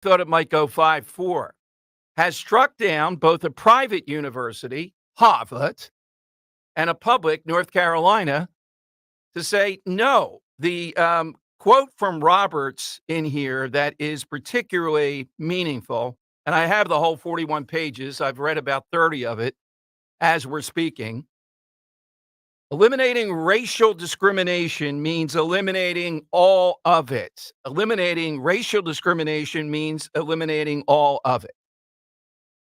thought it might go 5-4, has struck down both a private university, Harvard, and a public, North Carolina, to say no. The quote from Roberts in here that is particularly meaningful, and I have the whole 41 pages. I've read about 30 of it as we're speaking. Eliminating racial discrimination means eliminating all of it. Eliminating racial discrimination means eliminating all of it.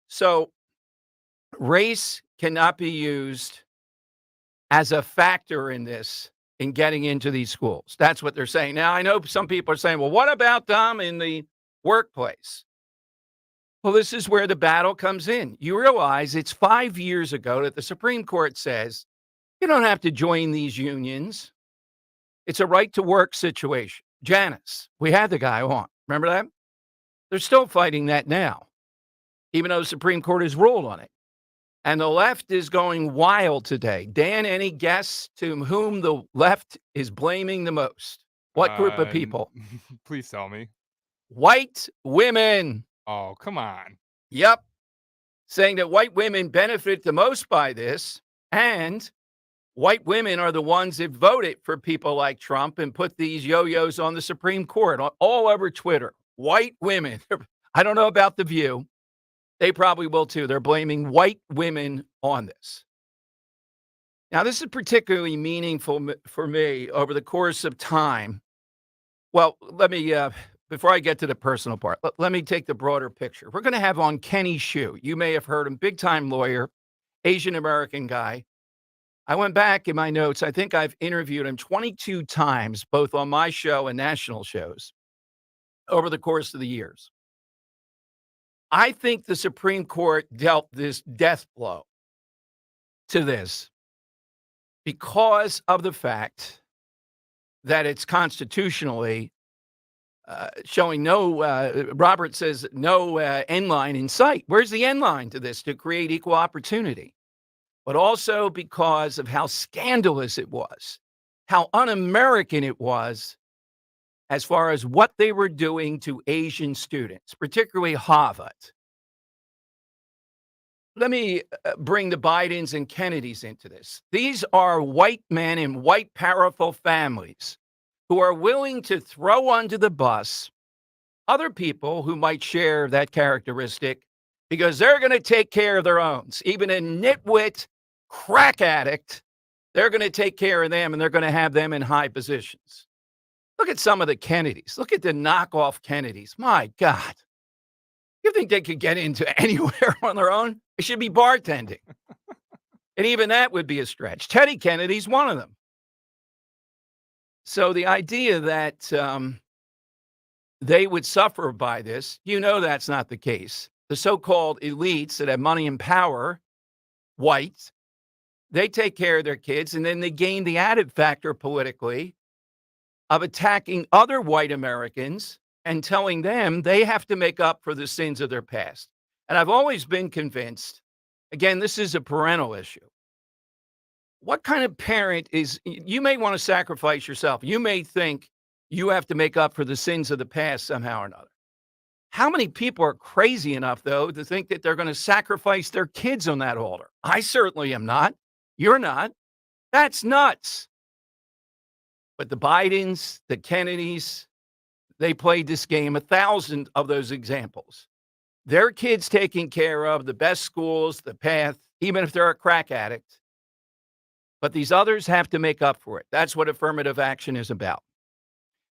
So, race cannot be used as a factor in this, in getting into these schools. That's what they're saying. Now, I know some people are saying, well, what about them in the workplace? Well, this is where the battle comes in. You realize it's 5 years ago that the Supreme Court says you don't have to join these unions. It's a right to work situation. Janice, we had the guy on. Remember that? They're still fighting that now, even though the Supreme Court has ruled on it. And the left is going wild today. Dan, any guess to whom the left is blaming the most? What group of people? Please tell me. White women. Oh, come on. Yep. Saying that white women benefit the most by this, and white women are the ones that voted for people like Trump and put these yo-yos on the Supreme Court all over Twitter. White women. I don't know about The View. They probably will too. They're blaming white women on this. Now, this is particularly meaningful for me over the course of time. Well, let me, before I get to the personal part, let me take the broader picture. We're going to have on Kenny Hsu. You may have heard him, big-time lawyer, Asian-American guy. I went back in my notes. I think I've interviewed him 22 times, both on my show and national shows over the course of the years. I think the Supreme Court dealt this death blow to this because of the fact that it's constitutionally showing no, Robert says, no end line in sight. Where's the end line to this? To create equal opportunity. But also because of how scandalous it was, how un-American it was as far as what they were doing to Asian students, particularly Harvard. Let me bring the Bidens and Kennedys into this. These are white men in white powerful families who are willing to throw under the bus other people who might share that characteristic because they're going to take care of their own. Even a nitwit crack addict, they're going to take care of them and they're going to have them in high positions. Look at some of the Kennedys. Look at the knockoff Kennedys. My God. You think they could get into anywhere on their own? They should be bartending. And even that would be a stretch. Teddy Kennedy's one of them. So the idea that they would suffer by this, that's not the case. The so-called elites that have money and power, whites, they take care of their kids, and then they gain the added factor politically of attacking other white Americans and telling them they have to make up for the sins of their past. And I've always been convinced, again, this is a parental issue. What kind of parent you may want to sacrifice yourself. You may think you have to make up for the sins of the past somehow or another. How many people are crazy enough, though, to think that they're going to sacrifice their kids on that altar? I certainly am not. You're not. That's nuts. But the Bidens, the Kennedys, they played this game, 1,000 of those examples. Their kids taken care of, the best schools, the path, even if they're a crack addict. But these others have to make up for it. That's what affirmative action is about.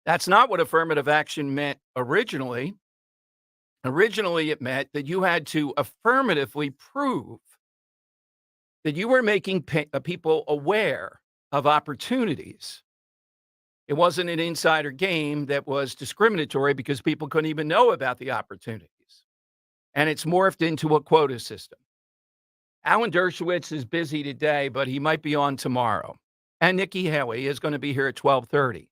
That's not what affirmative action meant originally. Originally, it meant that you had to affirmatively prove that you were making people aware of opportunities. It wasn't an insider game that was discriminatory because people couldn't even know about the opportunities. And it's morphed into a quota system. Alan Dershowitz is busy today, but he might be on tomorrow. And Nikki Haley is going to be here at 12:30.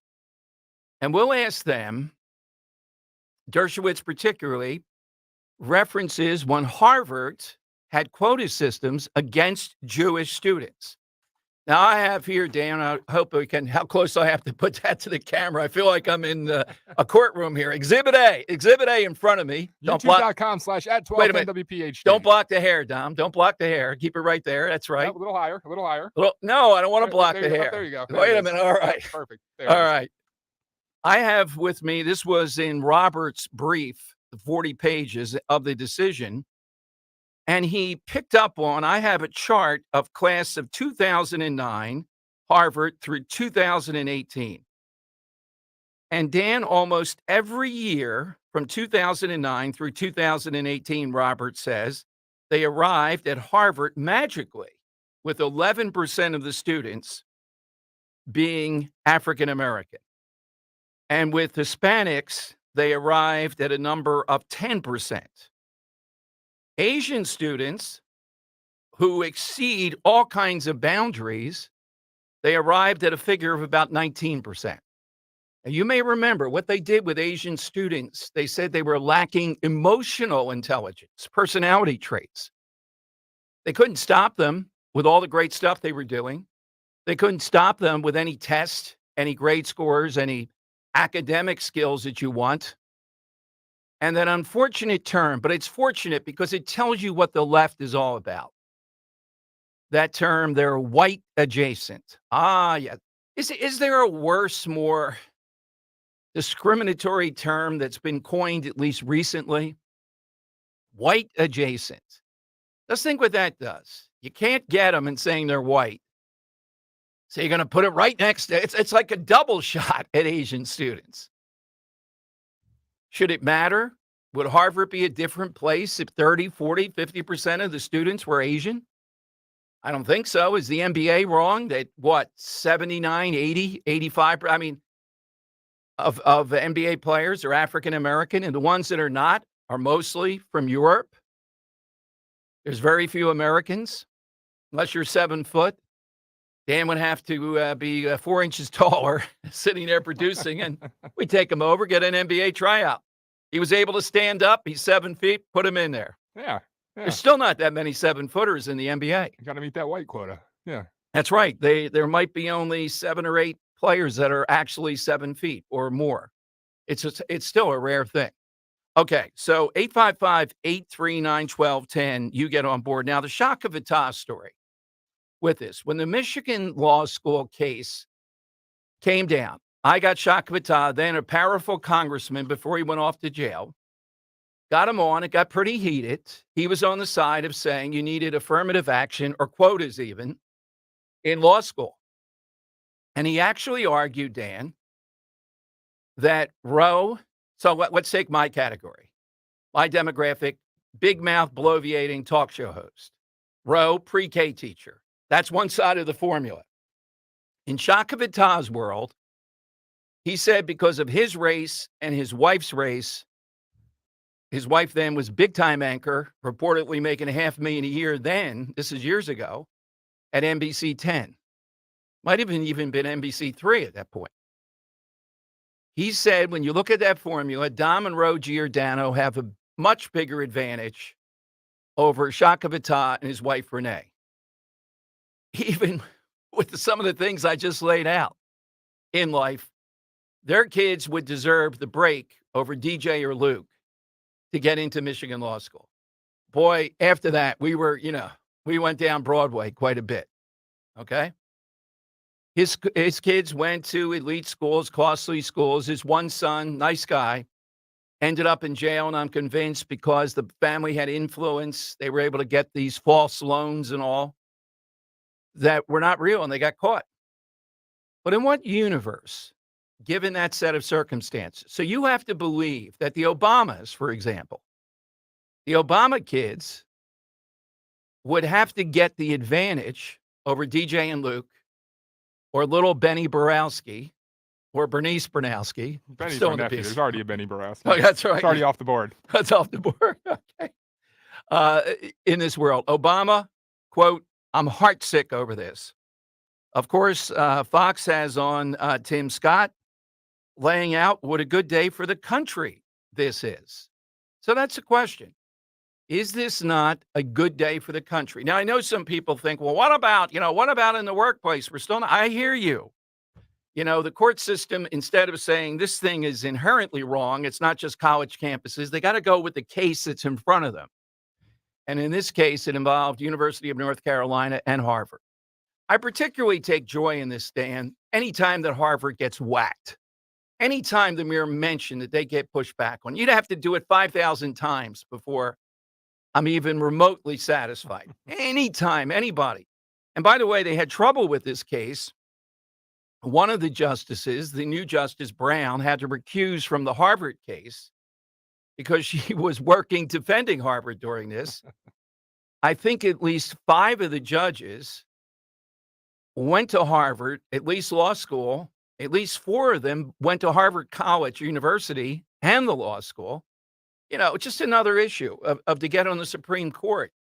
And we'll ask them, Dershowitz particularly, references when Harvard had quota systems against Jewish students. Now I have here, Dan, I hope we can, how close I have to put that to the camera. I feel like I'm in a courtroom here. Exhibit A in front of me. Don't block. Wait a minute. YouTube.com/@12NWPHD. Don't block the hair, Dom. Don't block the hair. Keep it right there. That's right. Yep, a little higher, a little higher. No, I don't want to block the There hair. you go. Wait a minute. All right. Perfect. There All it is. right. I have with me, this was in Robert's brief, the 40 pages of the decision. And he picked up on, I have a chart of class of 2009, Harvard through 2018. And Dan, almost every year from 2009 through 2018, Robert says, they arrived at Harvard magically, with 11% of the students being African American. And with Hispanics, they arrived at a number of 10%. Asian students who exceed all kinds of boundaries, they arrived at a figure of about 19%. And you may remember what they did with Asian students. They said they were lacking emotional intelligence, personality traits. They couldn't stop them with all the great stuff they were doing. They couldn't stop them with any test, any grade scores, any academic skills that you want. And that unfortunate term, but it's fortunate because it tells you what the left is all about. That term, they're white adjacent. Ah, yeah. Is there a worse, more discriminatory term that's been coined, at least recently? White adjacent. Let's think what that does. You can't get them in saying they're white. So you're going to put it right next to it's like a double shot at Asian students. Should it matter? Would Harvard be a different place if 30, 40, 50% of the students were Asian? I don't think so. Is the NBA wrong that what, 79, 80, 85? I mean, of NBA players are African American, and the ones that are not are mostly from Europe. There's very few Americans, unless you're 7 foot. Dan would have to be 4 inches taller, sitting there producing, and we take him over, get an NBA tryout. He was able to stand up. He's 7 feet. Put him in there. Yeah. There's still not that many 7-footers in the NBA. You got to meet that white quota. Yeah. That's right. There might be only 7 or 8 players that are actually 7 feet or more. It's still a rare thing. Okay, so 855-839-1210, you get on board. Now, the Shaka Vitaz story with this. When the Michigan Law School case came down, I got Shaka Vitaz, then a powerful congressman before he went off to jail, got him on. It got pretty heated. He was on the side of saying you needed affirmative action or quotas even in law school. And he actually argued, Dan, that Roe, so let's take my category, my demographic, big mouth, bloviating talk show host. Roe, pre-K teacher. That's one side of the formula. In Shaka Vitaz's world, he said because of his race and his wife's race, his wife then was big-time anchor, reportedly making $500,000 a year then, this is years ago, at NBC 10. Might have even been NBC 3 at that point. He said, when you look at that formula, Dom and Roe Giordano have a much bigger advantage over Shaka Vitaz and his wife, Renee. Even with some of the things I just laid out in life, their kids would deserve the break over DJ or Luke to get into Michigan Law School. Boy, after that, we went down Broadway quite a bit. Okay? His kids went to elite schools, costly schools. His one son, nice guy, ended up in jail, and I'm convinced because the family had influence, they were able to get these false loans and all that were not real, and they got caught. But in what universe, given that set of circumstances? So you have to believe that the Obamas, for example, the Obama kids would have to get the advantage over DJ and Luke, or little Benny Borowski, or Bernice Bernowski. Benny's my nephew. There's already a Benny Borowski. Oh, that's right. It's already off the board. That's off the board. Okay. In this world, Obama, quote, I'm heartsick over this. Of course, Fox has on Tim Scott laying out what a good day for the country this is. So that's the question. Is this not a good day for the country? Now, I know some people think, well, what about, what about in the workplace? We're still not, I hear you. The court system, instead of saying this thing is inherently wrong, it's not just college campuses, they got to go with the case that's in front of them. And in this case, it involved University of North Carolina and Harvard. I particularly take joy in this, Dan, anytime that Harvard gets whacked. Anytime the mere mention that they get pushed back on, you'd have to do it 5,000 times before I'm even remotely satisfied. Anytime, anybody. And by the way, they had trouble with this case. One of the justices, the new Justice Brown, had to recuse from the Harvard case because she was working defending Harvard during this. I think at least 5 of the judges went to Harvard, at least law school. At least 4 of them went to Harvard College, University, and the law school. Just another issue of to get on the Supreme Court.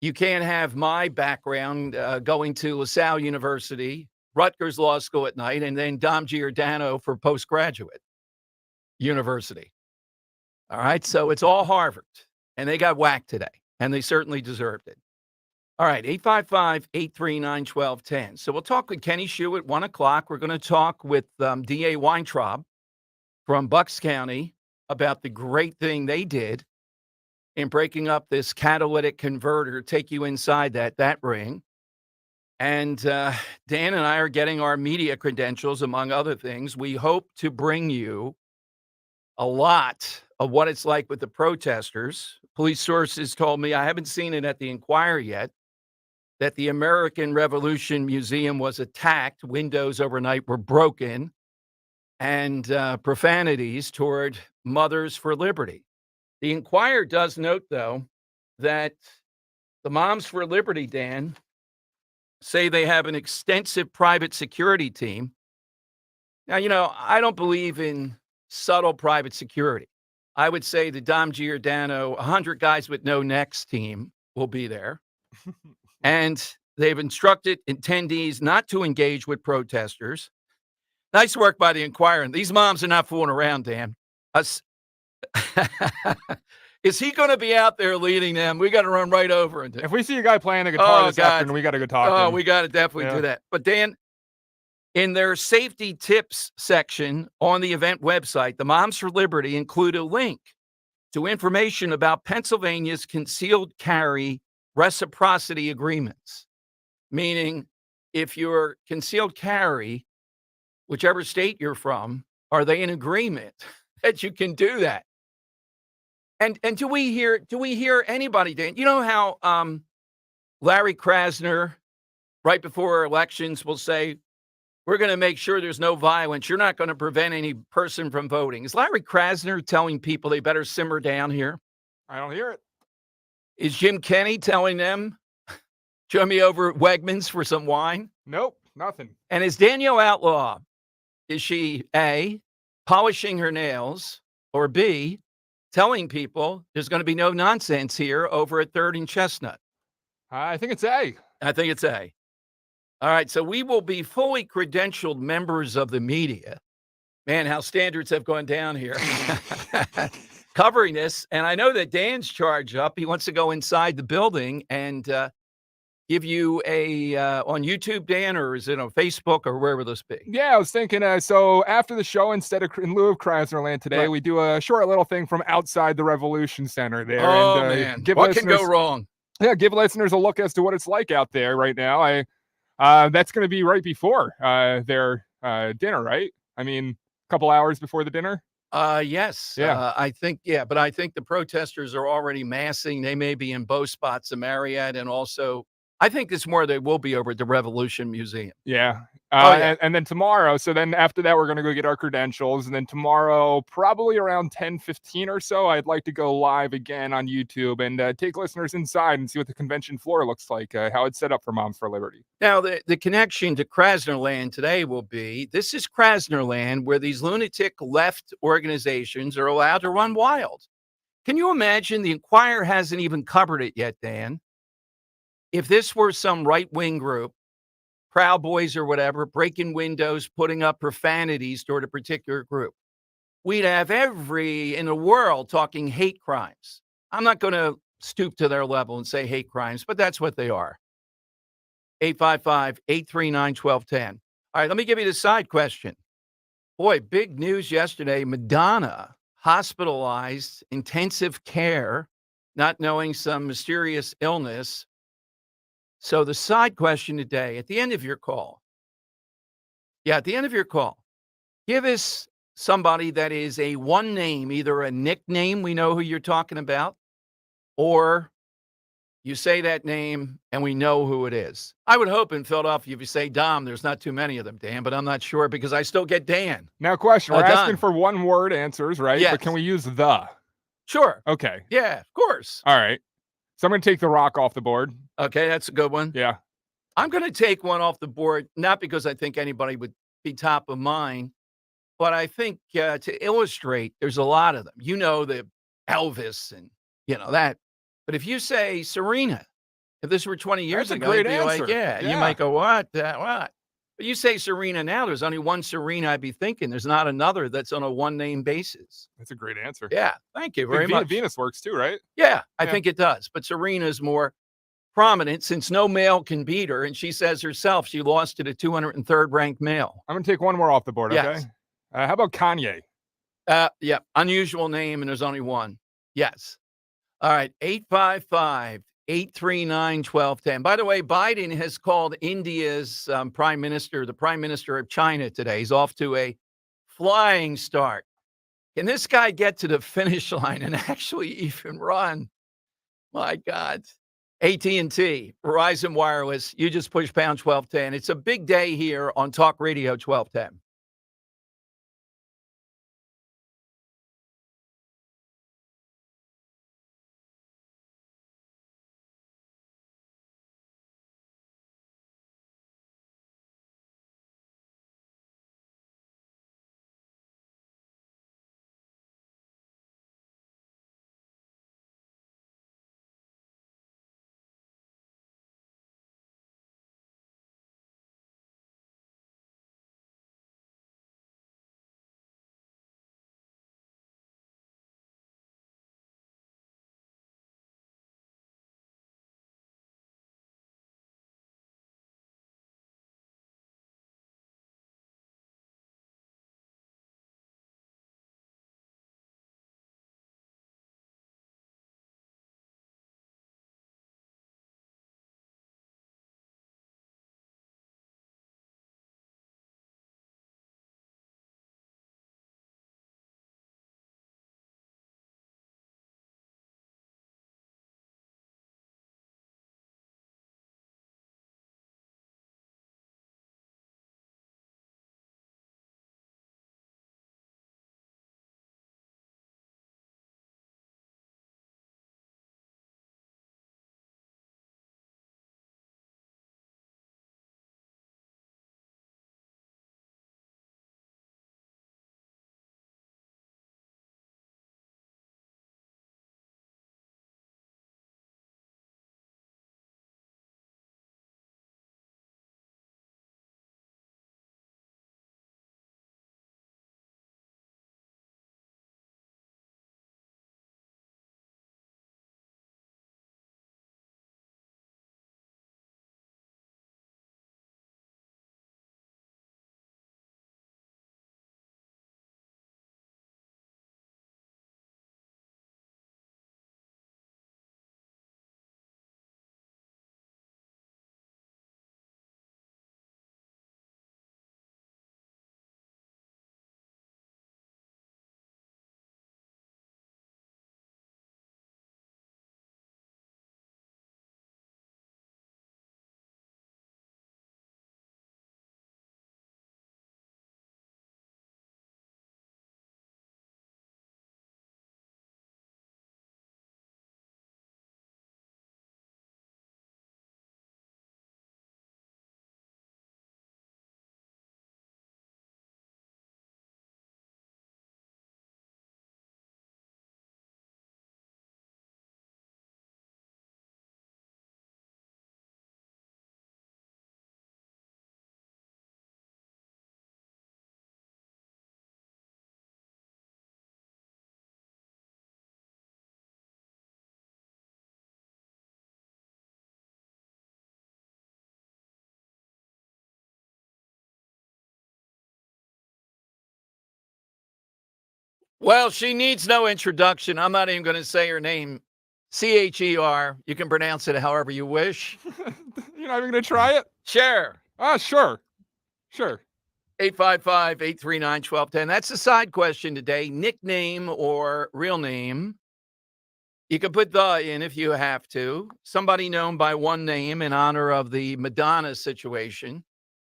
You can't have my background going to LaSalle University, Rutgers Law School at night, and then Dom Giordano for postgraduate university. All right, so it's all Harvard, and they got whacked today, and they certainly deserved it. All right, 855-839-1210. So we'll talk with Kenny Shue at 1 o'clock. We're going to talk with D.A. Weintraub from Bucks County about the great thing they did in breaking up this catalytic converter, take you inside that ring. And Dan and I are getting our media credentials, among other things. We hope to bring you a lot of what it's like with the protesters. Police sources told me, I haven't seen it at the Inquirer yet, that the American Revolution Museum was attacked. Windows overnight were broken, and profanities toward Mothers for Liberty. The Inquirer does note, though, that the Moms for Liberty, Dan, say they have an extensive private security team. Now, I don't believe in subtle private security. I would say the Dom Giordano 100 guys with no necks team will be there. And they've instructed attendees not to engage with protesters. Nice work by the Inquirer. And these moms are not fooling around, Dan. Is he going to be out there leading them? We got to run right over. If we see a guy playing the guitar this afternoon, we got to go talk to him. We got to definitely do that. But Dan, in their safety tips section on the event website, the Moms for Liberty include a link to information about Pennsylvania's concealed carry reciprocity agreements, meaning if you're concealed carry, whichever state you're from, are they in agreement that you can do that? And do we hear anybody, Dan? You know how Larry Krasner, right before elections, will say, we're going to make sure there's no violence. You're not going to prevent any person from voting. Is Larry Krasner telling people they better simmer down here? I don't hear it. Is Jim Kenney telling them, join me over at Wegmans for some wine? Nope, nothing. And is Danielle Outlaw, is she A, polishing her nails, or B, telling people there's going to be no nonsense here over at 3rd and Chestnut? I think it's A. I think it's A. All right, so we will be fully credentialed members of the media. Man, how standards have gone down here. Covering this, and I know that Dan's charged up. He wants to go inside the building and give you a on YouTube, Dan, or is it on Facebook or wherever this be? Yeah, I was thinking. So after the show, in lieu of Krasnerland today, we do a short little thing from outside the Revolution Center there. Oh man, what can go wrong? Yeah, give listeners a look as to what it's like out there right now. That's going to be right before their dinner, right? I mean, a couple hours before the dinner. Yes. Yeah. I think, but I think the protesters are already massing. They may be in both spots, the Marriott, and also, I think it's more they will be over at the Revolution Museum. Yeah. Yeah. And then tomorrow, so then after that, we're going to go get our credentials. And then tomorrow, probably around 10:15 or so, I'd like to go live again on YouTube and take listeners inside and see what the convention floor looks like, how it's set up for Moms for Liberty. Now, the connection to Krasnerland today will be, this is Krasnerland, where these lunatic left organizations are allowed to run wild. Can you imagine? The Inquirer hasn't even covered it yet, Dan. If this were some right-wing group, Proud Boys or whatever, breaking windows, putting up profanities toward a particular group, we'd have every in the world talking hate crimes. I'm not going to stoop to their level and say hate crimes, but that's what they are. 855-839-1210. All right, let me give you the side question. Boy, big news yesterday. Madonna hospitalized, intensive care, not knowing some mysterious illness. So the side question today, at the end of your call, at the end of your call, give us somebody that is a one name, either a nickname, we know who you're talking about, or you say that name and we know who it is. I would hope in Philadelphia, if you say Dom, there's not too many of them, Dan, but I'm not sure because I still get Dan. Now, question, we're asking Don. for one word answers, right? But can Yes. we use the? Sure. Okay. Yeah, of course. All right. So I'm going to take The Rock off the board. Okay, that's a good one. Yeah. I'm going to take one off the board, not because I think anybody would be top of mind, but I think to illustrate, there's a lot of them. You know, the Elvis and, that. But if you say Serena, if this were 20 years That's a ago, great you'd be like, answer. yeah. You Yeah. might go, what? What? But you say Serena now, there's only one Serena I'd be thinking. There's not another that's on a one-name basis. That's a great answer. Yeah, thank you I think very much. Venus works too, right? Yeah, I Yeah. think it does. But Serena's more prominent since no male can beat her. And she says herself she lost to the 203rd ranked male. I'm going to take one more off the board, okay? Yes. How about Kanye? Yeah, unusual name, and there's only one. Yes. All right, 855-839-1210. By the way, Biden has called India's prime minister, the prime minister of China today. He's off to a flying start. Can this guy get to the finish line and actually even run? My God. AT&T, Verizon Wireless, you just push pound 1210. It's a big day here on Talk Radio 1210. Well, she needs no introduction. I'm not even going to say her name. Cher. You can pronounce it however you wish. You're not even gonna try it? Cher. Ah, sure, sure. 855-839-1210. That's the side question today. Nickname or real name? You can put the in if you have to. Somebody known by one name in honor of the Madonna situation.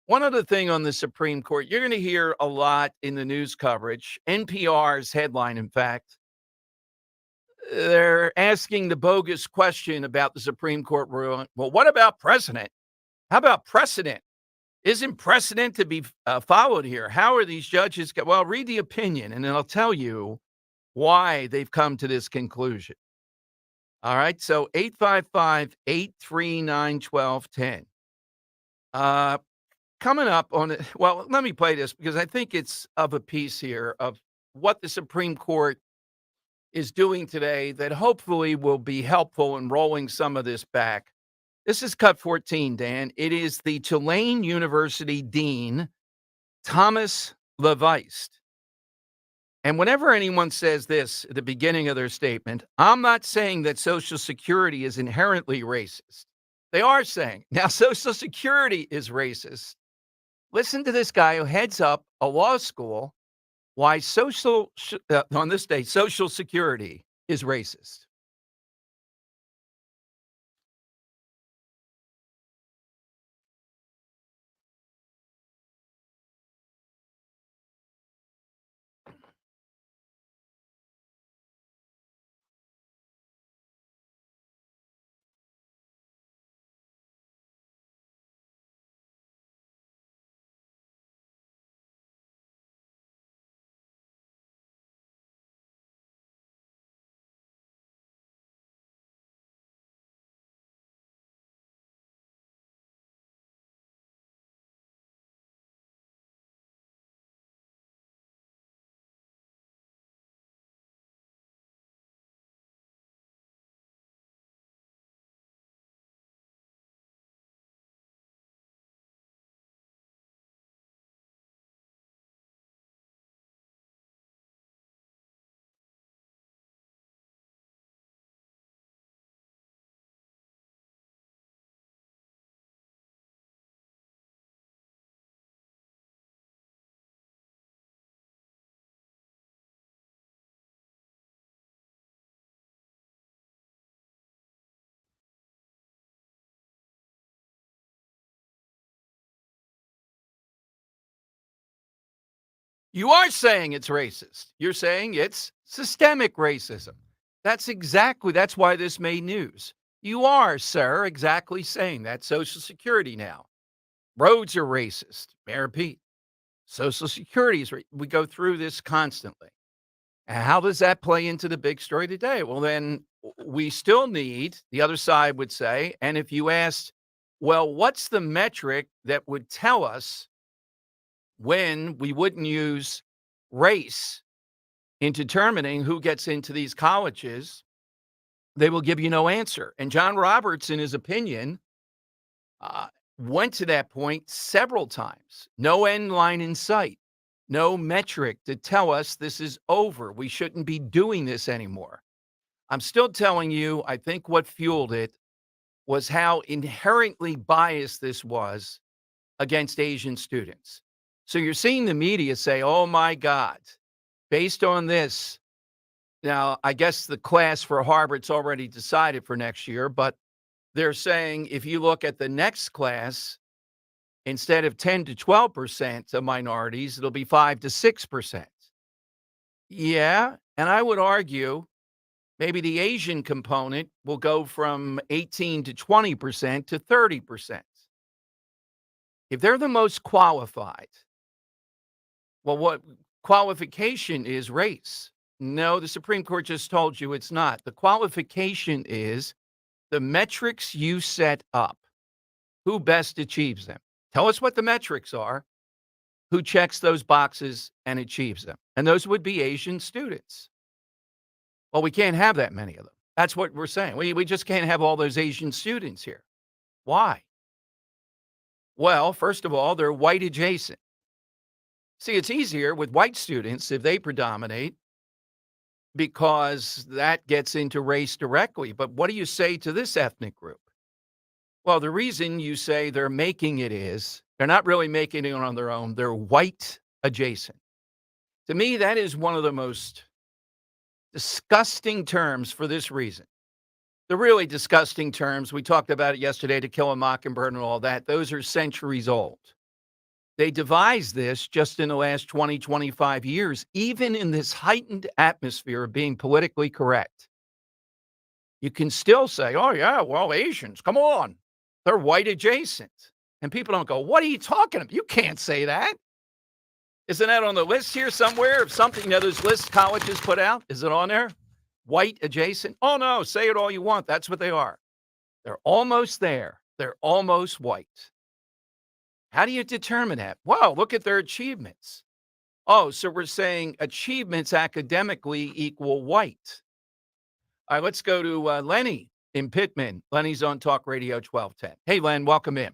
One other thing on the Supreme Court, you're going to hear a lot in the news coverage. NPR's headline, in fact, they're asking the bogus question about the Supreme Court ruling. Well, what about precedent? How about precedent? Isn't precedent to be followed here? How are these judges? Well, read the opinion, and then I'll tell you why they've come to this conclusion. All right. So 855-839-1210. Uh, Coming up on it. Well, let me play this because I think it's of a piece here of what the Supreme Court is doing today that hopefully will be helpful in rolling some of this back. This is cut 14, Dan. It is the Tulane University Dean, Thomas Leveist. And whenever anyone says this at the beginning of their statement, I'm not saying that Social Security is inherently racist. They are saying now Social Security is racist. Listen to this guy who heads up a law school. Why on this day, Social Security is racist. You are saying it's racist. You're saying it's systemic racism. That's why this made news. You are, sir, exactly saying that. Social Security now. Roads are racist. Mayor Pete. Social Security is we go through this constantly. And how does that play into the big story today? Well, then we still need, the other side would say, and if you asked, well, what's the metric that would tell us when we wouldn't use race in determining who gets into these colleges? They will give you no answer. And John Roberts, in his opinion, uh, went to that point several times. No end line in sight, no metric to tell us this is over. We shouldn't be doing this anymore. I'm still telling you, I think what fueled it was how inherently biased this was against Asian students. So you're seeing the media say, oh my God, based on this. Now, I guess the class for Harvard's already decided for next year, but they're saying if you look at the next class, instead of 10 to 12% of minorities, it'll be 5 to 6%. Yeah. And I would argue maybe the Asian component will go from 18 to 20% to 30%. If they're the most qualified, well, what qualification is race? No, the Supreme Court just told you it's not. The qualification is the metrics you set up. Who best achieves them? Tell us what the metrics are. Who checks those boxes and achieves them? And those would be Asian students. Well, we can't have that many of them. That's what we're saying. We just can't have all those Asian students here. Why? Well, first of all, they're white adjacent. See, it's easier with white students if they predominate. because that gets into race directly. But what do you say to this ethnic group? Well, the reason you say they're making it is they're not really making it on their own. They're white adjacent. To me, that is one of the most disgusting terms for this reason. The really disgusting terms, we talked about it yesterday, To Kill a Mockingbird and all that, those are centuries old. They devised this just in the last 20, 25 years, even in this heightened atmosphere of being politically correct. You can still say, oh, yeah, well, Asians, come on. They're white adjacent. And people don't go, what are you talking about? You can't say that. Isn't that on the list here somewhere of something that those lists colleges put out? Is it on there? White adjacent? Oh, no, say it all you want. That's what they are. They're almost there. They're almost white. How do you determine that? Well, look at their achievements. Oh, so we're saying achievements academically equal white. All right, let's go to Lenny in Pittman. Lenny's on Talk Radio 1210. Hey, Len, welcome in.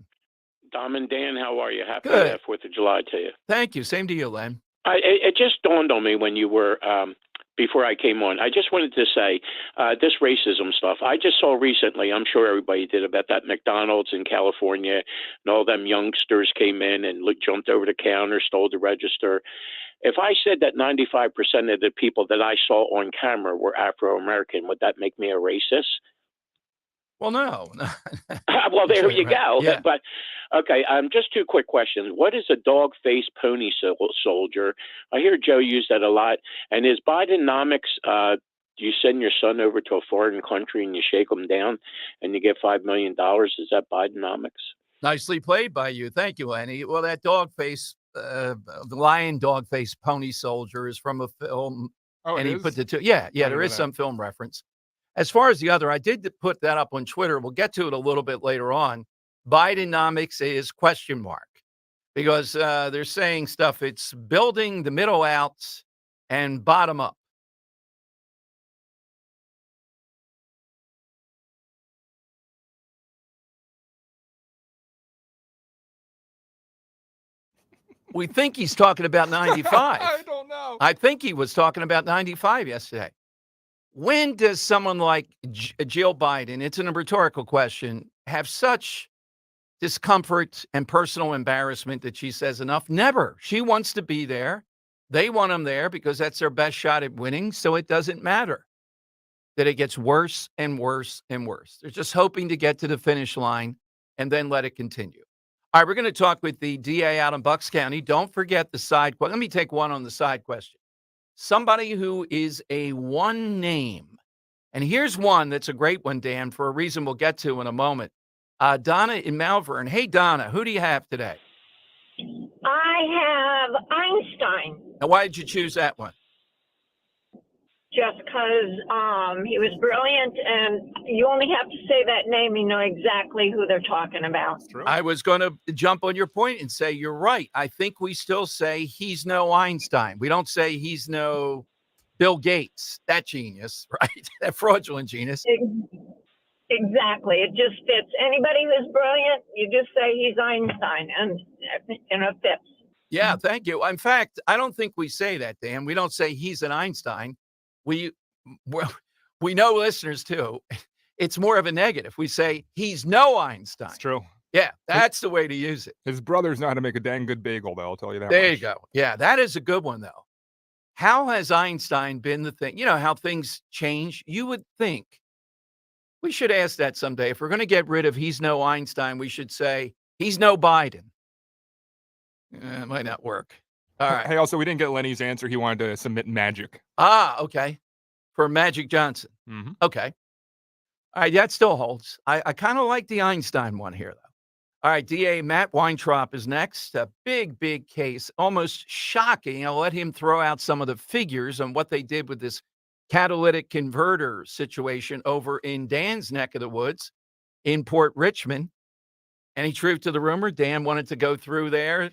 Dom and Dan, how are you? Happy Good. 4th of July to you. Thank you. Same to you, Len. It just dawned on me when you were, before I came on, I just wanted to say this racism stuff. I just saw recently, I'm sure everybody did, about that McDonald's in California, and all them youngsters came in and jumped over the counter, stole the register. If I said that 95% of the people that I saw on camera were Afro-American, would that make me a racist? Well, no. Well, there you go. Yeah. But okay, just two quick questions. What is a dog-faced pony soldier? I hear Joe use that a lot. And is Bidenomics? Do you send your son over to a foreign country and you shake him down and you get $5 million? Is that Bidenomics? Nicely played by you. Thank you, Lenny. Well, that dog face, the lion dog face pony soldier is from a film. Oh, and it he is? put the two. Yeah, there is some film reference. As far as the other, I did put that up on Twitter. We'll get to it a little bit later on. Bidenomics is question mark because they're saying stuff. It's building the middle out and bottom up. We think he's talking about 95. I don't know. I think he was talking about 95 yesterday. When does someone like Jill Biden, it's a rhetorical question, have such discomfort and personal embarrassment that she says enough? Never. She wants to be there. They want them there because that's their best shot at winning. So it doesn't matter that it gets worse and worse and worse. They're just hoping to get to the finish line and then let it continue. All right, we're going to talk with the DA out in Bucks County. Don't forget the side question. Let me take one on the side question. Somebody who is a one name. And here's one that's a great one, Dan, for a reason we'll get to in a moment. Donna in Malvern. Hey, Donna, who do you have today? I have Einstein. Now, why did you choose that one? Just because he was brilliant, and you only have to say that name, you know exactly who they're talking about. True. I was going to jump on your point and say you're right. I think we still say he's no Einstein. We don't say he's no Bill Gates, that genius, right? That fraudulent genius. Exactly. It just fits. Anybody who's brilliant, you just say he's Einstein, and it fits. Yeah, thank you. In fact, I don't think we say that, Dan. We don't say he's an Einstein. We know listeners too. It's more of a negative. We say he's no Einstein. It's true. Yeah, that's the way to use it. His brothers know how to make a dang good bagel, though. I'll tell you that. There much. you go. Yeah, that is a good one, though. How has Einstein been the thing? You know how things change? You would think. We should ask that someday. If we're going to get rid of he's no Einstein, we should say he's no Biden. It might not work. All right. Hey, also, we didn't get Lenny's answer. He wanted to submit magic. Okay. For Magic Johnson. Mm-hmm. Okay. All right. That still holds. I kind of like the Einstein one here, though. All right. DA Matt Weintraub is next. A big case. Almost shocking. I'll let him throw out some of the figures on what they did with this catalytic converter situation over in Dan's neck of the woods in Port Richmond. Any truth to the rumor? Dan wanted to go through there,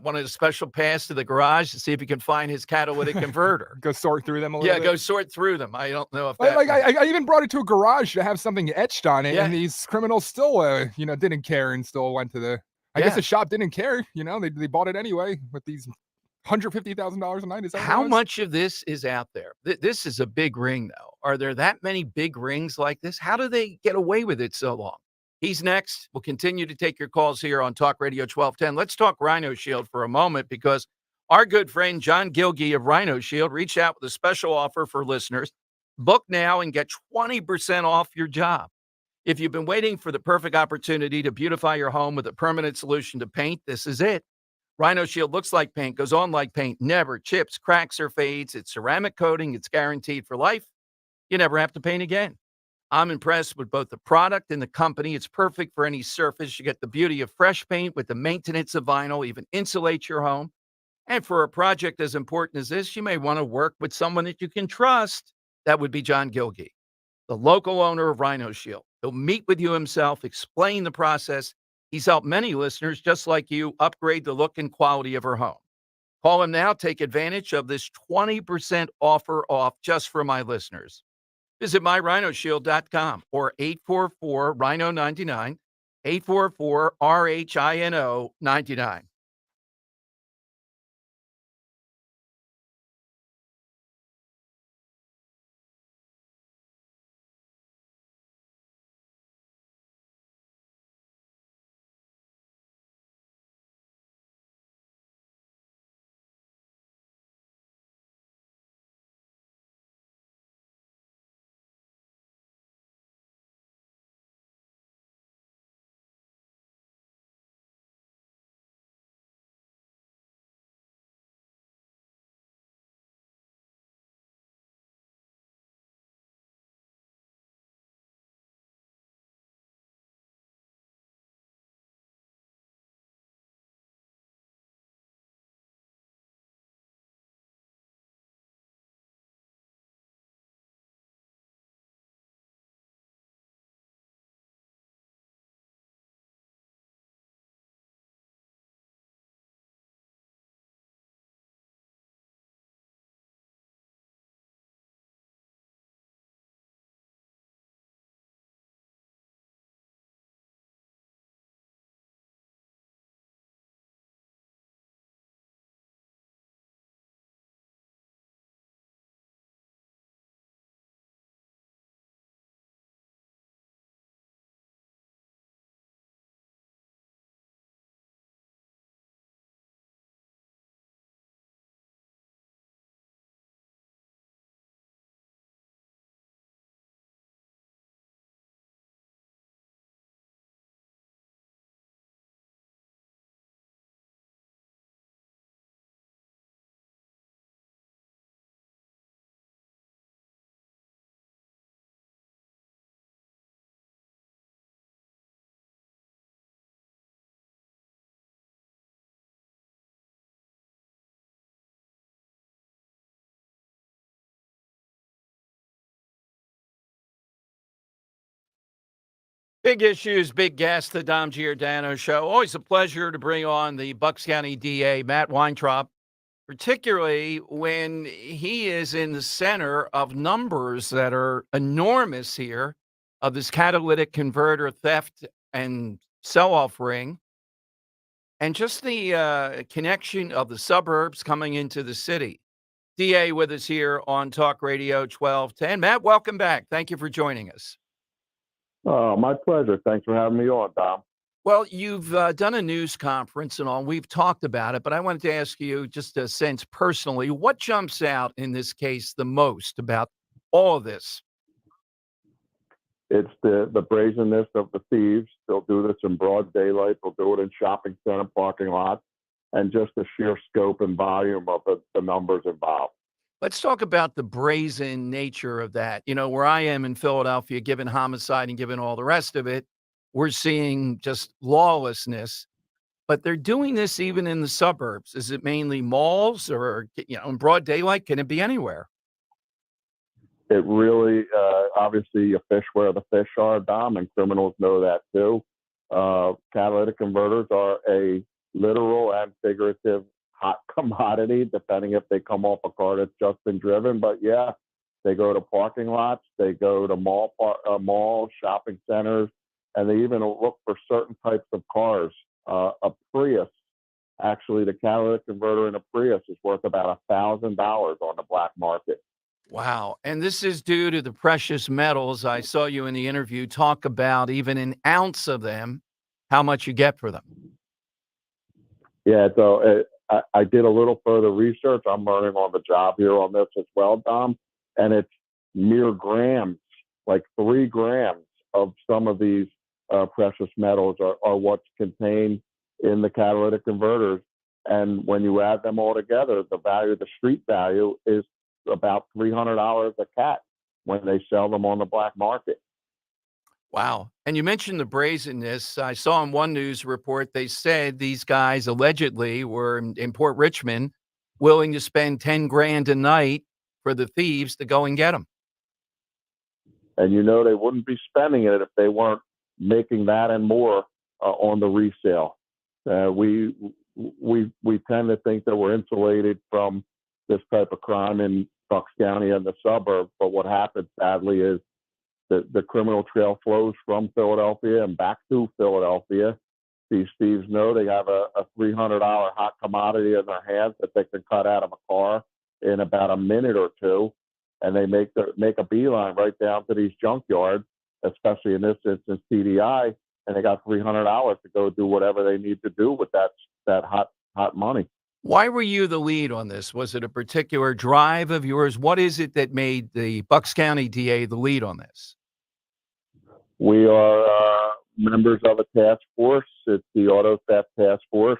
wanted a special pass to the garage to see if he can find his catalytic converter. Go sort through them a little bit. Yeah, go sort through them. I don't know if that... I even brought it to a garage to have something etched on it, Yeah. and these criminals still, didn't care and still went to the... I guess the shop didn't care, they bought it anyway with these $150,000 a night. Is that what it How was? much of this is out there? This is a big ring, though. Are there that many big rings like this? How do they get away with it so long? He's next. We'll continue to take your calls here on Talk Radio 1210. Let's talk Rhino Shield for a moment because our good friend John Gilgee of Rhino Shield reached out with a special offer for listeners. Book now and get 20% off your job. If you've been waiting for the perfect opportunity to beautify your home with a permanent solution to paint, this is it. Rhino Shield looks like paint, goes on like paint, never chips, cracks, or fades. It's ceramic coating. It's guaranteed for life. You never have to paint again. I'm impressed with both the product and the company. It's perfect for any surface. You get the beauty of fresh paint with the maintenance of vinyl, even insulate your home. And for a project as important as this, you may want to work with someone that you can trust. That would be John Gilgee, the local owner of Rhino Shield. He'll meet with you himself, explain the process. He's helped many listeners just like you upgrade the look and quality of her home. Call him now. Take advantage of this 20% offer off just for my listeners. Visit myrhinoshield.com or 844-RHINO-99, 844-RHINO-99. Big issues, big guests, the Dom Giordano Show. Always a pleasure to bring on the Bucks County DA, Matt Weintraub, particularly when he is in the center of numbers that are enormous here of this catalytic converter theft and sell-off ring, and just the connection of the suburbs coming into the city. DA with us here on Talk Radio 1210. Matt, welcome back. Thank you for joining us. Oh, my pleasure. Thanks for having me on, Dom. Well, you've done a news conference and all. We've talked about it, but I wanted to ask you just a sense personally, what jumps out in this case the most about all of this? It's the brazenness of the thieves. They'll do this in broad daylight. They'll do it in shopping center parking lots, and just the sheer scope and volume of the numbers involved. Let's talk about the brazen nature of that. You know, where I am in Philadelphia, given homicide and given all the rest of it, we're seeing just lawlessness. But they're doing this even in the suburbs. Is it mainly malls or, in broad daylight? Can it be anywhere? It really, obviously, you fish where the fish are, Dom, and criminals know that too. Catalytic converters are a literal and figurative hot commodity, depending if they come off a car that's just been driven. But yeah, they go to parking lots, they go to malls, shopping centers, and they even look for certain types of cars. A Prius Actually, the catalytic converter in a Prius is worth about $1,000 on the black market. Wow. And this is due to the precious metals. I saw you in the interview talk about even an ounce of them, how much you get for them. Yeah, so I did a little further research. I'm learning on the job here on this as well, Dom, and it's mere grams, like 3 grams of some of these precious metals are what's contained in the catalytic converters. And when you add them all together, the value, the street value, is about $300 a cat when they sell them on the black market. Wow. And you mentioned the brazenness. I saw in one news report, they said these guys allegedly were in Port Richmond willing to spend 10 grand a night for the thieves to go and get them. And they wouldn't be spending it if they weren't making that and more on the resale. We tend to think that we're insulated from this type of crime in Bucks County and the suburbs, but what happens sadly is the criminal trail flows from Philadelphia and back to Philadelphia. These thieves know they have a $300 hot commodity in their hands that they can cut out of a car in about a minute or two, and they make a beeline right down to these junkyards, especially in this instance TDI, and they got $300 to go do whatever they need to do with that hot money. Why were you the lead on this? Was it a particular drive of yours? What is it that made the Bucks County DA the lead on this? We are members of a task force. It's the Auto Theft Task Force.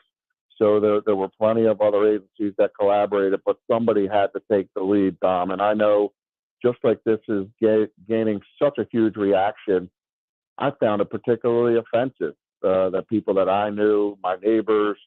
So there were plenty of other agencies that collaborated, but somebody had to take the lead, Dom. And I know just like this is gaining such a huge reaction, I found it particularly offensive that people that I knew, my neighbors,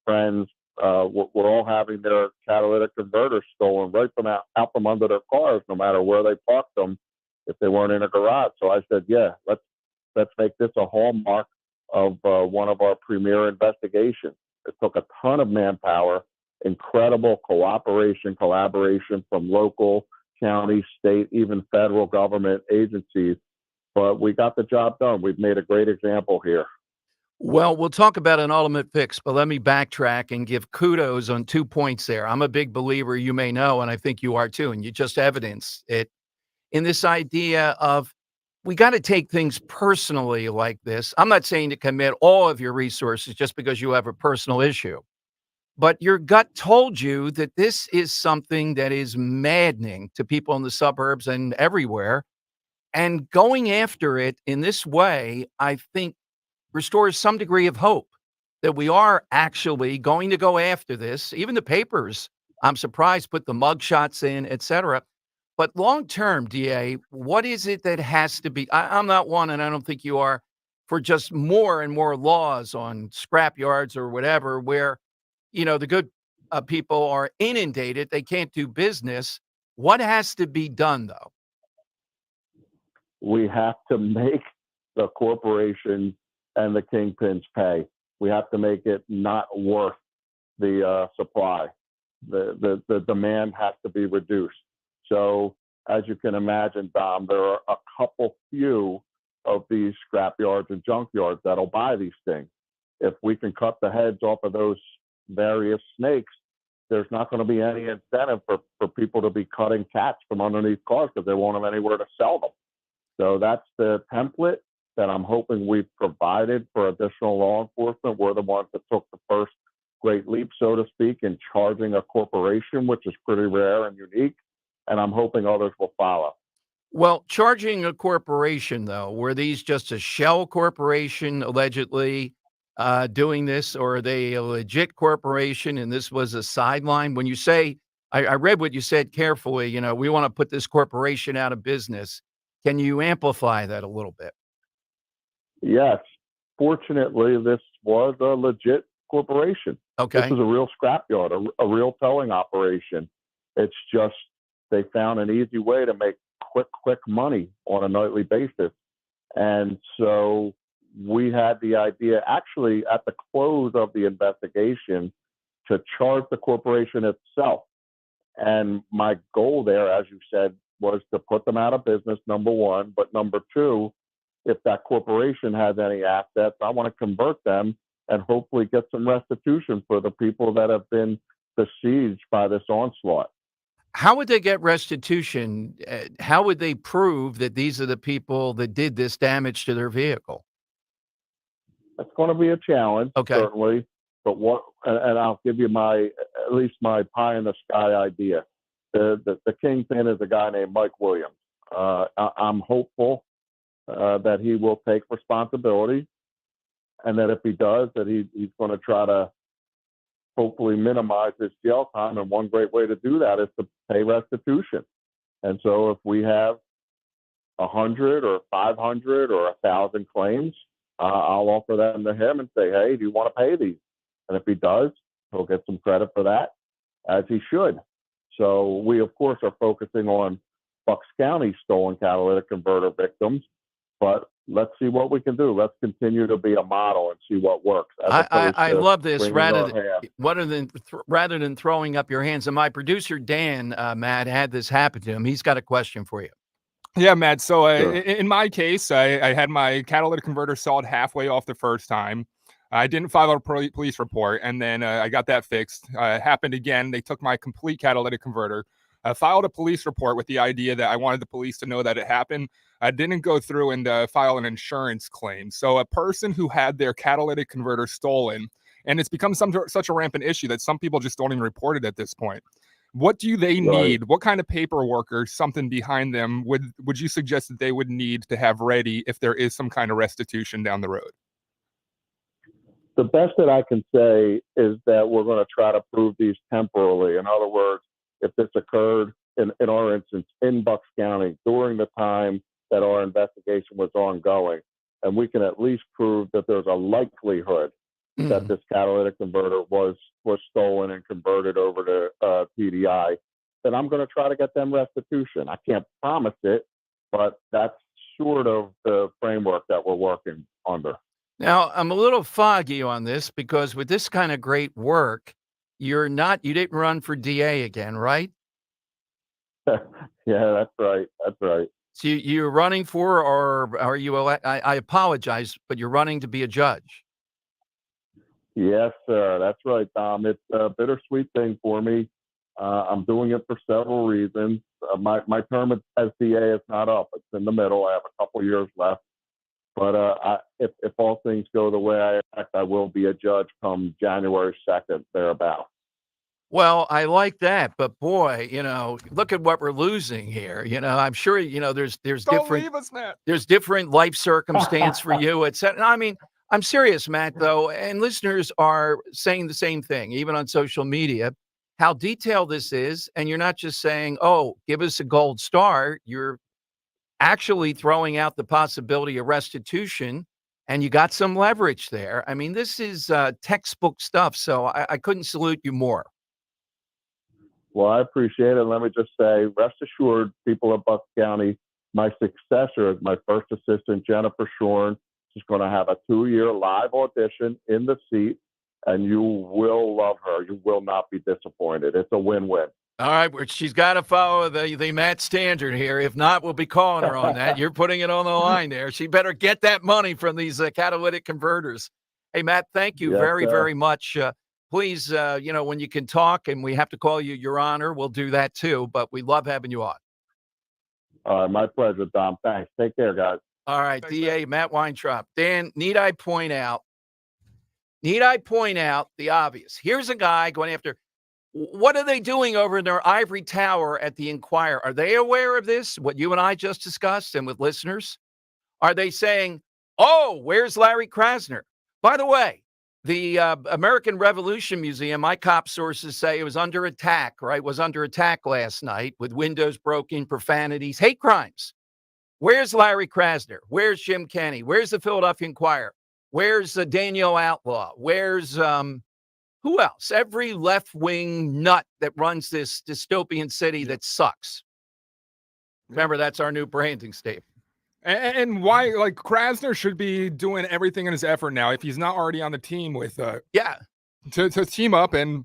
friends, were all having their catalytic converters stolen right from out from under their cars, no matter where they parked them, if they weren't in a garage. So I said, yeah, let's make this a hallmark of one of our premier investigations. It took a ton of manpower, incredible collaboration from local, county, state, even federal government agencies. But we got the job done. We've made a great example here. Well, we'll talk about an ultimate fix, but let me backtrack and give kudos on 2 points there. I'm a big believer, you may know, and I think you are too, and you just evidenced it in this idea of we got to take things personally like this. I'm not saying to commit all of your resources just because you have a personal issue, but your gut told you that this is something that is maddening to people in the suburbs and everywhere. And going after it in this way, I think restores some degree of hope that we are actually going to go after this. Even the papers, I'm surprised, put the mugshots in, et cetera. But long term, DA, what is it that has to be? I'm not one, and I don't think you are, for just more and more laws on scrap yards or whatever, where, the good people are inundated. They can't do business. What has to be done, though? We have to make the corporations and the kingpins pay. We have to make it not worth the supply. The demand has to be reduced. So as you can imagine, Dom, there are a couple few of these scrap yards and junk yards that'll buy these things. If we can cut the heads off of those various snakes, there's not going to be any incentive for people to be cutting cats from underneath cars because they won't have anywhere to sell them. So that's the template that I'm hoping we've provided for additional law enforcement. We're the ones that took the first great leap, so to speak, in charging a corporation, which is pretty rare and unique. And I'm hoping others will follow. Well, charging a corporation, though, were these just a shell corporation allegedly doing this, or are they a legit corporation and this was a sideline? When you say, I read what you said carefully, we want to put this corporation out of business. Can you amplify that a little bit? Yes. Fortunately, this was a legit corporation. Okay. This is a real scrapyard, a real towing operation. It's just they found an easy way to make quick money on a nightly basis. And so we had the idea, actually, at the close of the investigation, to charge the corporation itself. And my goal there, as you said, was to put them out of business, number one. But number two, if that corporation has any assets, I want to convert them and hopefully get some restitution for the people that have been besieged by this onslaught. How would they get restitution? How would they prove that these are the people that did this damage to their vehicle? That's going to be a challenge, Okay. certainly. But and I'll give you at least my pie in the sky idea. The kingpin is a guy named Mike Williams. I'm hopeful that he will take responsibility, and that if he does, that he's going to try to hopefully minimize his jail time. And one great way to do that is to pay restitution. And so if we have 100 or 500 or 1,000 claims, I'll offer them to him and say, hey, do you want to pay these? And if he does, he'll get some credit for that, as he should. So we, of course, are focusing on Bucks County stolen catalytic converter victims, but let's see what we can do. Let's continue to be a model and see what works. I love this. Rather than throwing up your hands. And my producer, Dan, Matt, had this happen to him. He's got a question for you. Yeah, Matt. So Sure. in my case, I had my catalytic converter sawed halfway off the first time. I didn't file a police report, and then I got that fixed. It happened again. They took my complete catalytic converter. I filed a police report with the idea that I wanted the police to know that it happened. I didn't go through and file an insurance claim. So a person who had their catalytic converter stolen, and it's become such a rampant issue that some people just don't even report it at this point. What do they need? What kind of paperwork or something behind them would you suggest that they would need to have ready if there is some kind of restitution down the road? The best that I can say is that we're going to try to prove these temporally. In other words, if this occurred, in our instance, in Bucks County during the time that our investigation was ongoing, and we can at least prove that there's a likelihood that this catalytic converter was stolen and converted over to TDI, then I'm going to try to get them restitution. I can't promise it, but that's sort of the framework that we're working under. Now, I'm a little foggy on this because with this kind of great work, you didn't run for DA again, right? Yeah, that's right. That's right. So you're running for, or are you, I apologize, but you're running to be a judge. Yes, sir. That's right, Tom. It's a bittersweet thing for me. I'm doing it for several reasons. My term as DA is not up. It's in the middle. I have a couple years left. But if all things go the way I expect, I will be a judge come January 2nd, thereabout. Well, I like that, but boy, look at what we're losing here. I'm sure, there's Don't different, leave us, Matt. there's different life circumstance for you, etc. I mean, I'm serious, Matt, though, and listeners are saying the same thing, even on social media, how detailed this is. And you're not just saying, oh, give us a gold star. You're actually throwing out the possibility of restitution, and you got some leverage there. I mean, this is textbook stuff, so I couldn't salute you more. Well, I appreciate it. Let me just say, rest assured, people of Bucks County, my successor as my first assistant, Jennifer Shorn, is going to have a 2-year live audition in the seat, and you will love her. You will not be disappointed. It's a win-win. All right, she's got to follow the Matt standard here. If not, we'll be calling her on that. You're putting it on the line there. She better get that money from these catalytic converters. Hey, Matt, thank you very much. Please, when you can talk and we have to call you Your Honor, we'll do that too. But we love having you on. My pleasure, Tom. Thanks. Take care, guys. All right, thanks, DA Matt Weintraub. Dan, need I point out the obvious? Here's a guy going after. What are they doing over in their ivory tower at the Inquirer? Are they aware of this, what you and I just discussed, and with listeners? Are they saying, oh, where's Larry Krasner? By the way, the American Revolution Museum, my cop sources say it was under attack, right? Was under attack last night with windows broken, profanities, hate crimes. Where's Larry Krasner? Where's Jim Kenney? Where's the Philadelphia Inquirer? Where's Daniel Outlaw? Where's who else? Every left-wing nut that runs this dystopian city that sucks. Remember, that's our new branding statement. And why, Krasner should be doing everything in his effort now if he's not already on the team with, to team up and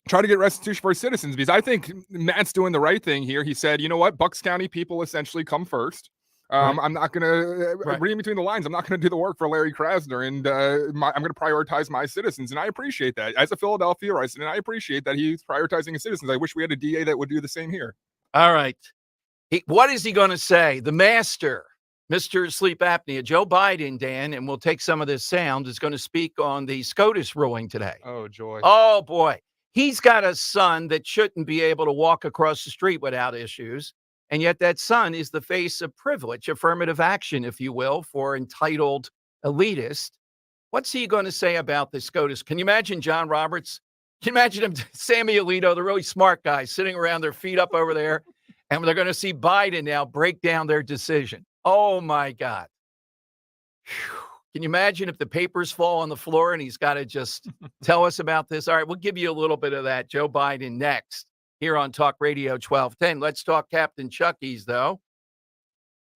try to get restitution for citizens, because I think Matt's doing the right thing here. He said, you know what, Bucks County people essentially come first. I'm not going to, Right. reading between the lines, I'm not going to do the work for Larry Krasner, and I'm going to prioritize my citizens, and I appreciate that. As a Philadelphia resident, I appreciate that he's prioritizing his citizens. I wish we had a DA that would do the same here. All right. What is he going to say? The master, Mr. Sleep Apnea, Joe Biden, Dan, and we'll take some of this sound, is going to speak on the SCOTUS ruling today. Oh, joy. Oh, boy. He's got a son that shouldn't be able to walk across the street without issues. And yet that son is the face of privilege, affirmative action, if you will, for entitled elitists. What's he going to say about the SCOTUS? Can you imagine John Roberts? Can you imagine him, Sammy Alito, the really smart guy, sitting around their feet up over there, and they're going to see Biden now break down their decision. Oh, my God. Whew. Can you imagine if the papers fall on the floor and he's got to just tell us about this? All right, we'll give you a little bit of that. Joe Biden next here on Talk Radio 1210. Let's talk Captain Chucky's, though.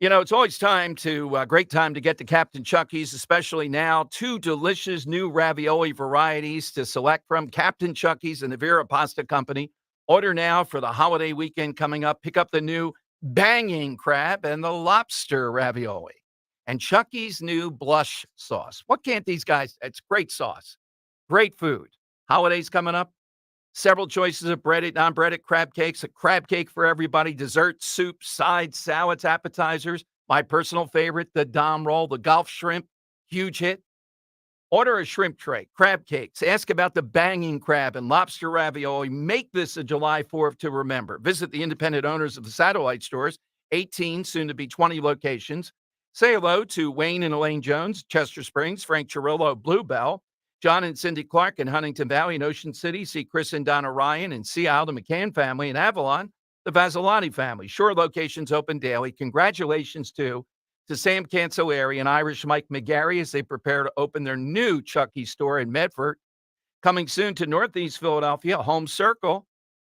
You know, it's always great time to get to Captain Chucky's, especially now. 2 delicious new ravioli varieties to select from. Captain Chucky's and the Vera Pasta Company. Order now for the holiday weekend coming up. Pick up the new banging crab and the lobster ravioli. And Chucky's new blush sauce. What can't these guys? It's great sauce. Great food. Holidays coming up. Several choices of breaded, non-breaded crab cakes, a crab cake for everybody, dessert, soup, sides, salads, appetizers. My personal favorite, the Dom roll, the Gulf shrimp, huge hit. Order a shrimp tray, crab cakes. Ask about the banging crab and lobster ravioli. Make this a July 4th to remember. Visit the independent owners of the satellite stores, 18, soon to be 20 locations. Say hello to Wayne and Elaine Jones, Chester Springs, Frank Chirillo, Bluebell, John and Cindy Clark in Huntington Valley and Ocean City. See Chris and Donna Ryan and Sea Isle, the McCann family. In Avalon, the Vasilati family. Shore locations open daily. Congratulations to Sam Cancelleri and Irish Mike McGarry as they prepare to open their new Chucky's store in Medford. Coming soon to Northeast Philadelphia, Home Circle.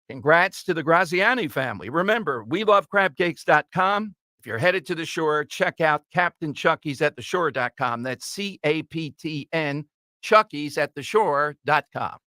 Congrats to the Graziani family. Remember, welovecrabcakes.com. If you're headed to the shore, check out Captain Chucky's at theshore.com. That's CAPTN, Chucky's at theshore.com.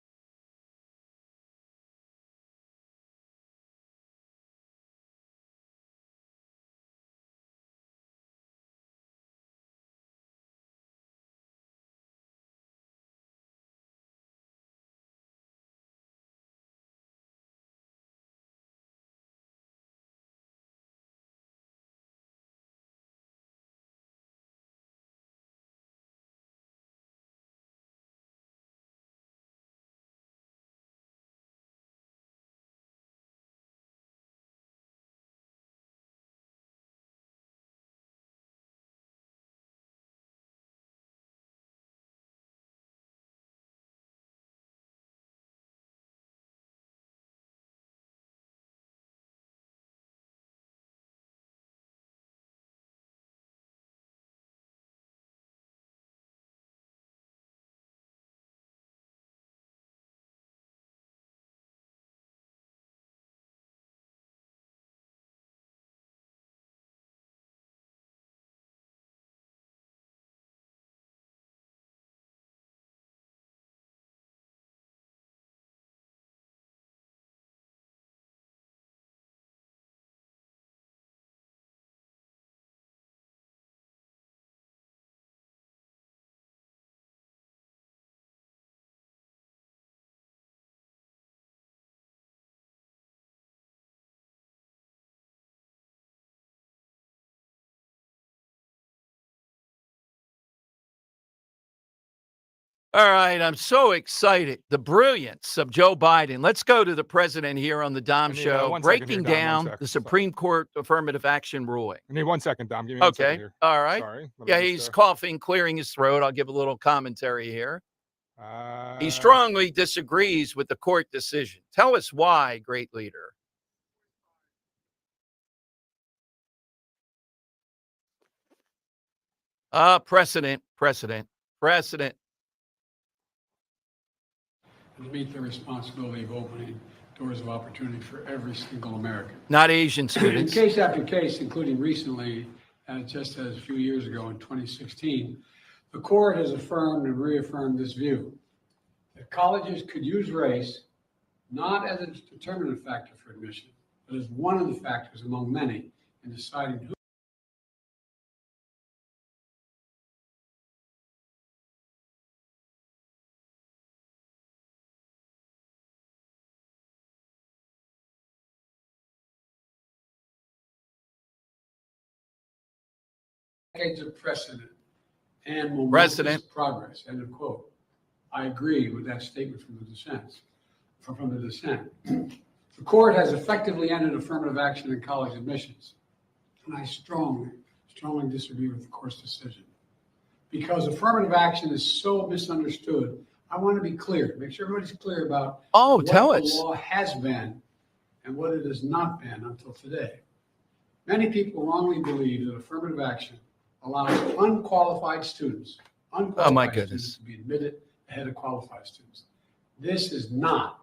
All right, I'm so excited. The brilliance of Joe Biden. Let's go to the president here on the Dom Show, one second breaking here, Dom, one down sec. the Supreme Court affirmative action ruling. I need 1 second, Dom. Give me 1 second Okay, here. all right. Sorry. Let me Yeah, just, he's coughing, clearing his throat. I'll give a little commentary here. He Uh, strongly disagrees with the court decision. Tell us why, great leader. Precedent. And meet the responsibility of opening doors of opportunity for every single American. Not Asian In students. case after case, including recently, just as a few years ago in 2016, the court has affirmed and reaffirmed this view that colleges could use race not as a determinant factor for admission, but as one of the factors among many in deciding who decades of precedent and momentous Precedent. progress, end of quote. I agree with that statement from the dissent. The court has effectively ended affirmative action in college admissions. And I strongly disagree with the court's decision. Because affirmative action is so misunderstood, I want to be clear, make sure everybody's clear about what tell the us. law has been and what it has not been until today. Many people wrongly believe that affirmative action allows unqualified students Oh, my goodness. to be admitted ahead of qualified students. This is not.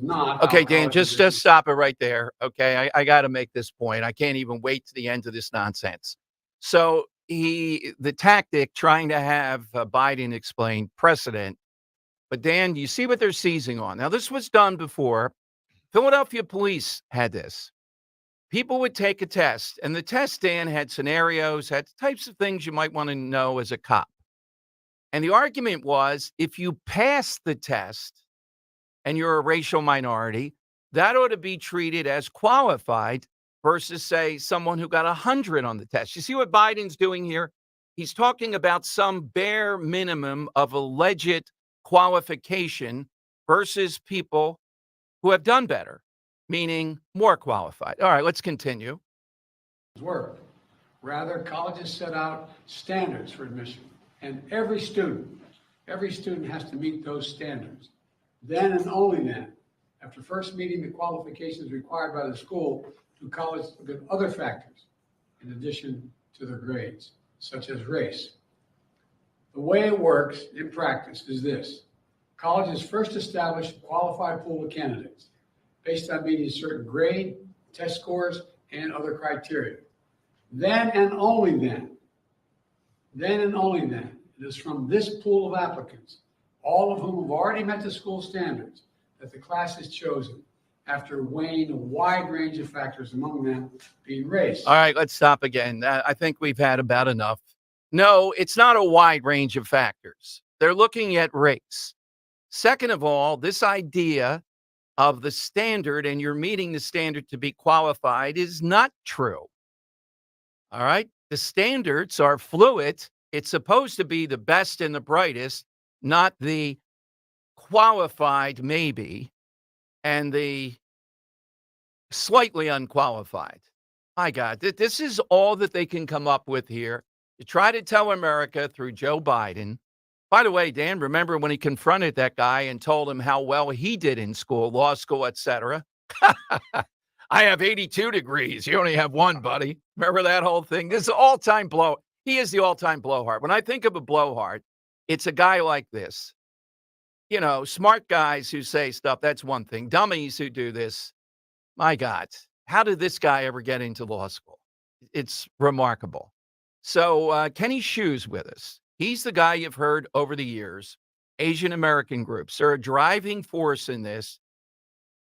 how Okay, Dan, college just admissions- stop it right there. Okay, I got to make this point. I can't even wait to the end of this nonsense. So the tactic trying to have Biden explain precedent, but Dan, you see what they're seizing on. Now, this was done before. Philadelphia police had this. People would take a test, and the test, Dan, had scenarios, had types of things you might want to know as a cop. And the argument was, if you pass the test and you're a racial minority, that ought to be treated as qualified versus, say, someone who got 100 on the test. You see what Biden's doing here? He's talking about some bare minimum of alleged qualification versus people who have done better, meaning more qualified. All right, let's continue. work. Rather, colleges set out standards for admission, and every student has to meet those standards. Then and only then, after first meeting the qualifications required by the school, do colleges look at other factors in addition to their grades, such as race. The way it works in practice is this. Colleges first establish a qualified pool of candidates based on meeting certain grade, test scores, and other criteria. Then and only then, it is from this pool of applicants, all of whom have already met the school standards, that the class is chosen after weighing a wide range of factors, among them being race. All right, let's stop again. I think we've had about enough. No, it's not a wide range of factors. They're looking at race. Second of all, this idea of the standard and you're meeting the standard to be qualified is not true. All right. The standards are fluid. It's supposed to be the best and the brightest, not the qualified, maybe, and the slightly unqualified. My God, this is all that they can come up with here to try to tell America through Joe Biden. By the way, Dan, remember when he confronted that guy and told him how well he did in school, law school, etc.? I have 82 degrees. You only have one, buddy. Remember that whole thing? This is all-time blow. He is the all-time blowhard. When I think of a blowhard, it's a guy like this. You know, smart guys who say stuff, that's one thing. Dummies who do this. My God, how did this guy ever get into law school? It's remarkable. So Kenny Shu's with us. He's the guy you've heard over the years. Asian American groups are a driving force in this.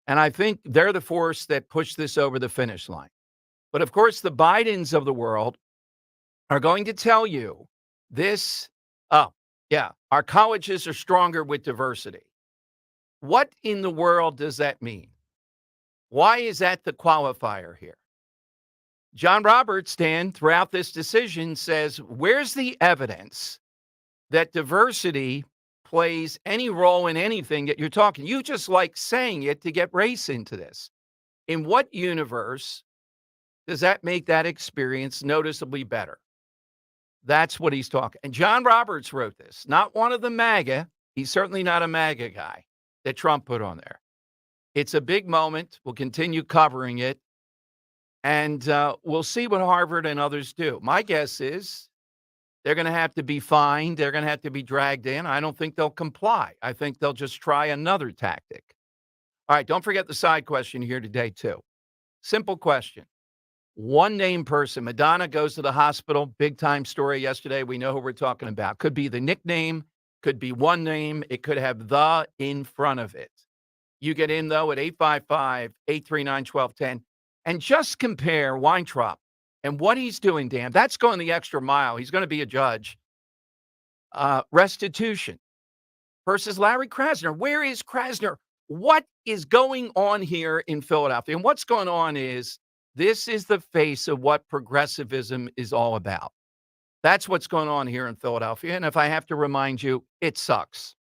And I think they're the force that pushed this over the finish line. But of course, the Bidens of the world are going to tell you this. Oh, yeah, our colleges are stronger with diversity. What in the world does that mean? Why is that the qualifier here? John Roberts, Dan, throughout this decision says, where's the evidence that diversity plays any role in anything that you're talking? You just like saying it to get race into this. In what universe does that make that experience noticeably better? That's what he's talking. And John Roberts wrote this, not one of the MAGA. He's certainly not a MAGA guy that Trump put on there. It's a big moment. We'll continue covering it. And we'll see what Harvard and others do. My guess is they're going to have to be fined. They're going to have to be dragged in. I don't think they'll comply. I think they'll just try another tactic. All right, don't forget the side question here today, too. Simple question. One name person. Madonna goes to the hospital. Big time story yesterday. We know who we're talking about. Could be the nickname. Could be one name. It could have the in front of it. You get in, though, at 855-839-1210. And just compare Weintraub and what he's doing, Dan. That's going the extra mile. He's going to be a judge. Restitution versus Larry Krasner. Where is Krasner? What is going on here in Philadelphia? And what's going on is this is the face of what progressivism is all about. That's what's going on here in Philadelphia. And if I have to remind you, it sucks.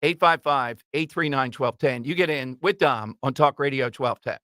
855-839-1210. You get in with Dom on Talk Radio 1210.